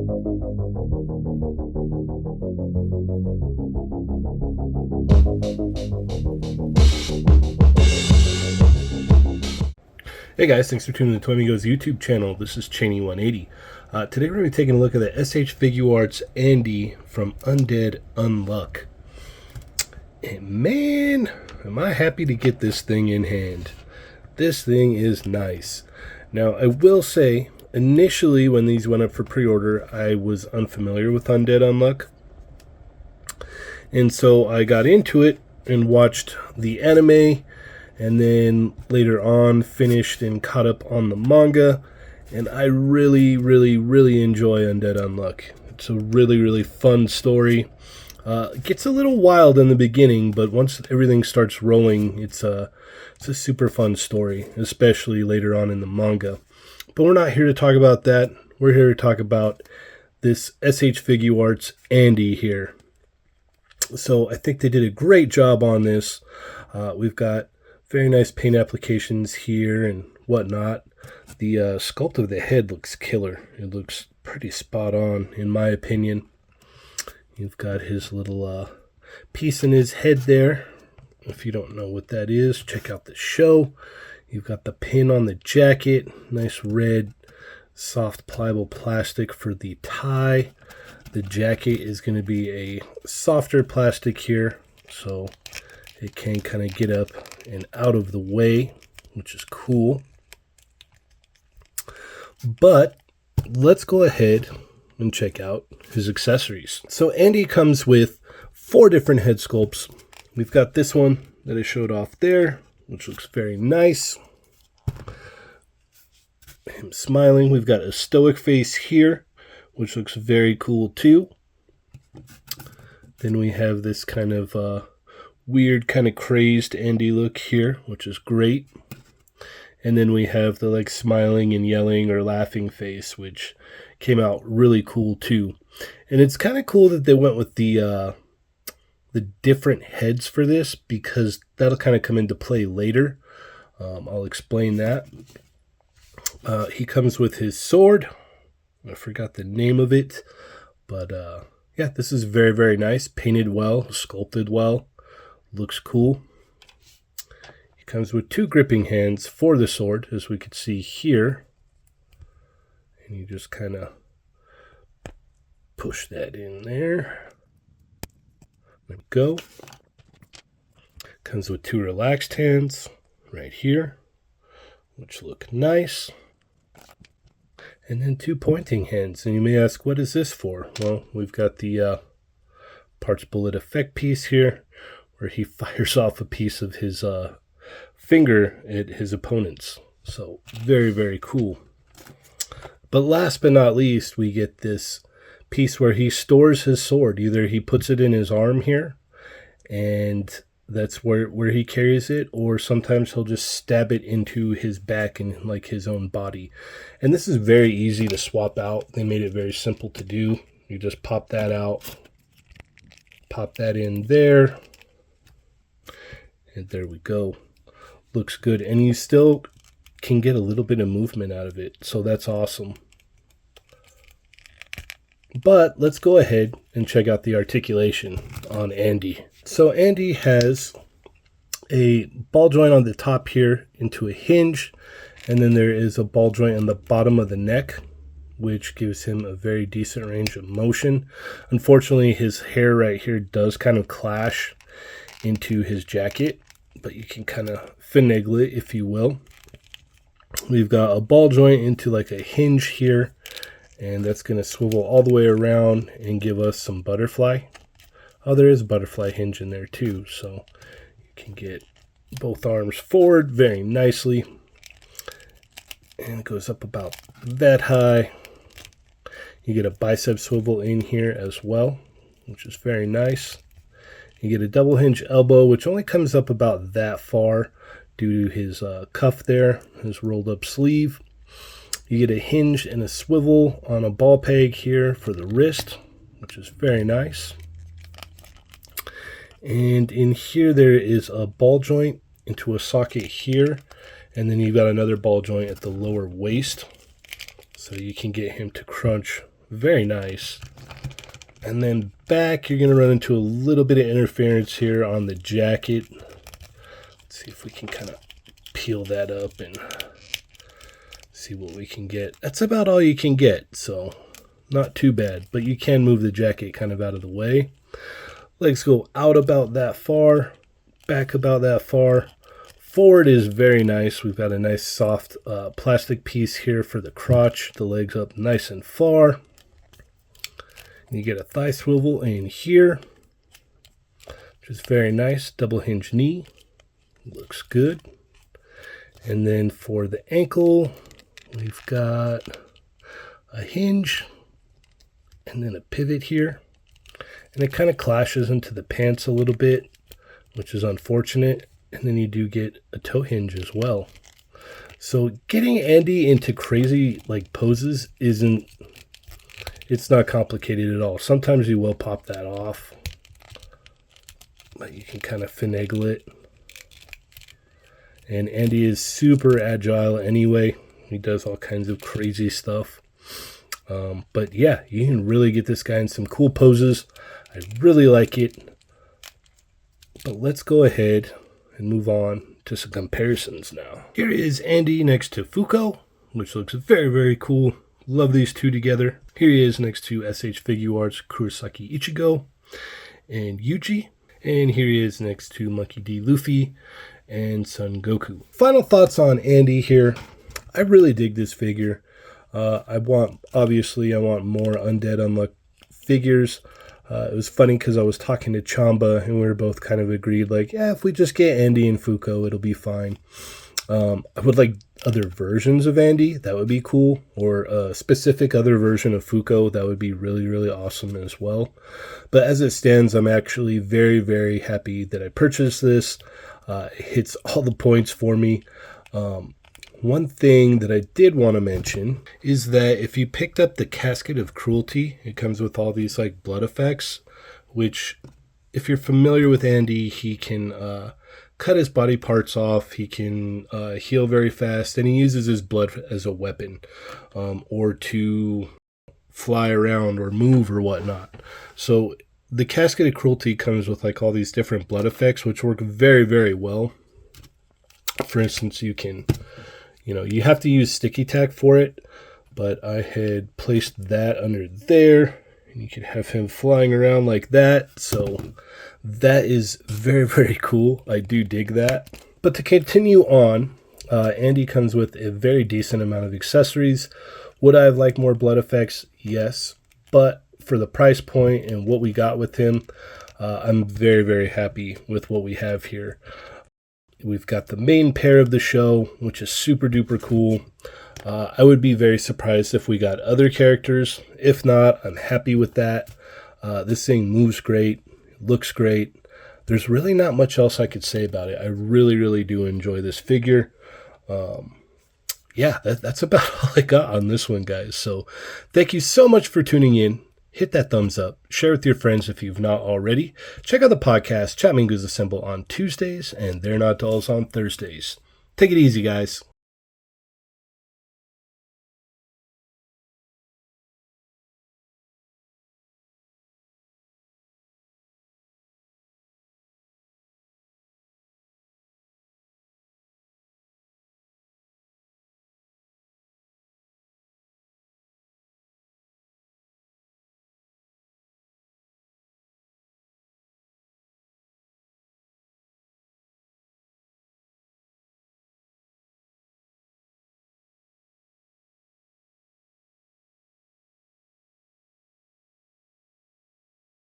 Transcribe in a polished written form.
Hey guys, thanks for tuning in to Toy Amigos YouTube channel. This is Cheney180. Today we're going to be taking a look at the SH Figuarts Andy from Undead Unluck. And man, am I happy to get this thing in hand. This thing is nice. Now, I will say, initially when these went up for pre-order, I was unfamiliar with Undead Unluck. And so I got into it and watched the anime, and then later on finished and caught up on the manga, and I really enjoy Undead Unluck. It's a really fun story. It gets a little wild in the beginning, but once everything starts rolling, it's a super fun story, especially later on in the manga. But we're not here to talk about that. We're here to talk about this SH Figuarts Andy here. So I think they did a great job on this. We've got very nice paint applications here and whatnot. The sculpt of the head looks killer. It looks pretty spot on, in my opinion. You've got his little piece in his head there. If you don't know what that is, check out the show. You've got the pin on the jacket. Nice red, soft, pliable plastic for the tie. The jacket is going to be a softer plastic here, so it can kind of get up and out of the way, which is cool. But let's go ahead and check out his accessories. So Andy comes with 4 different head sculpts. We've got this one that I showed off there, which looks very nice. Him smiling. We've got a stoic face here, which looks very cool too. Then we have this kind of weird, kind of crazed Andy look here, which is great. And then we have the like smiling and yelling or laughing face, which came out really cool too. And it's kind of cool that they went with the different heads for this, because that'll kind of come into play later. I'll explain that. He comes with his sword. I forgot the name of it, but yeah, this is very nice. Painted well, sculpted well. Looks cool. He comes with 2 gripping hands for the sword, as we can see here. And you just kind of push that in there. There we go. Comes with 2 relaxed hands right here, which look nice. And then 2 pointing hands. And you may ask, what is this for? Well, we've got the parts bullet effect piece here, where he fires off a piece of his finger at his opponents. So very cool. But last but not least, we get this piece where he stores his sword. Either he puts it in his arm here, and that's where he carries it, or sometimes he'll just stab it into his back and like his own body. And this is very easy to swap out. They made it very simple to do. You just pop that out, pop that in there, and there we go. Looks good, and you still can get a little bit of movement out of it, so that's awesome. But let's go ahead and check out the articulation on Andy. So Andy has a ball joint on the top here into a hinge, and then there is a ball joint on the bottom of the neck, which gives him a very decent range of motion. Unfortunately, his hair right here does kind of clash into his jacket, but you can kind of finagle it, if you will. We've got a ball joint into like a hinge here, and that's going to swivel all the way around and give us some butterfly. Oh, there is a butterfly hinge in there too, so you can get both arms forward very nicely. And it goes up about that high. You get a bicep swivel in here as well, which is very nice. You get a double hinge elbow, which only comes up about that far due to his cuff there, his rolled up sleeve. You get a hinge and a swivel on a ball peg here for the wrist, which is very nice. And in here there is a ball joint into a socket here, and then you've got another ball joint at the lower waist, so you can get him to crunch Very nice. And then back, you're going to run into a little bit of interference here on the jacket. Let's see if we can kind of peel that up and see what we can get. That's about all you can get, so not too bad. But you can move the jacket kind of out of the way. Legs go out about that far, back about that far. Forward is very nice. We've got a nice soft plastic piece here for the crotch. The legs up nice and far. And you get a thigh swivel in here, which is very nice. Double hinge knee. Looks good. And then for the ankle, we've got a hinge and then a pivot here. And it kind of clashes into the pants a little bit, which is unfortunate. And then you do get a toe hinge as well. So getting Andy into crazy like poses it's not complicated at all. Sometimes you will pop that off, but you can kind of finagle it. And Andy is super agile anyway. He does all kinds of crazy stuff. But yeah, you can really get this guy in some cool poses. I really like it. But let's go ahead and move on to some comparisons now. Here is Andy next to Fuko, which looks very, very cool. Love these two together. Here he is next to SH Figuarts Kurosaki Ichigo and Yuji. And here he is next to Monkey D. Luffy and Son Goku. Final thoughts on Andy here. I really dig this figure. I want more Undead Unluck figures. It was funny because I was talking to Chamba and we were both kind of agreed, like, yeah, if we just get Andy and Fuko, it'll be fine. I would like other versions of Andy. That would be cool. Or a specific other version of Fuko. That would be really, really awesome as well. But as it stands, I'm actually very, very happy that I purchased this. It hits all the points for me. One thing that I did want to mention is that if you picked up the Casket of Cruelty, it comes with all these like blood effects, which if you're familiar with Andy, he can cut his body parts off, he can heal very fast, and he uses his blood as a weapon or to fly around or move or whatnot. So the Casket of Cruelty comes with like all these different blood effects, which work very, very well. For instance, you have to use sticky tack for it, but I had placed that under there, and you can have him flying around like that. So that is very, very cool. I do dig that. But to continue on, Andy comes with a very decent amount of accessories. Would I have liked more blood effects? Yes. But for the price point and what we got with him, I'm very, very happy with what we have here. We've got the main pair of the show, which is super duper cool. I would be very surprised if we got other characters. If not, I'm happy with that. This thing moves great, looks great. There's really not much else I could say about it. I really, really do enjoy this figure. That's about all I got on this one, guys. So thank you so much for tuning in. Hit that thumbs up. Share with your friends if you've not already. Check out the podcast, Chat Mingus Assemble on Tuesdays, and They're Not Dolls on Thursdays. Take it easy, guys.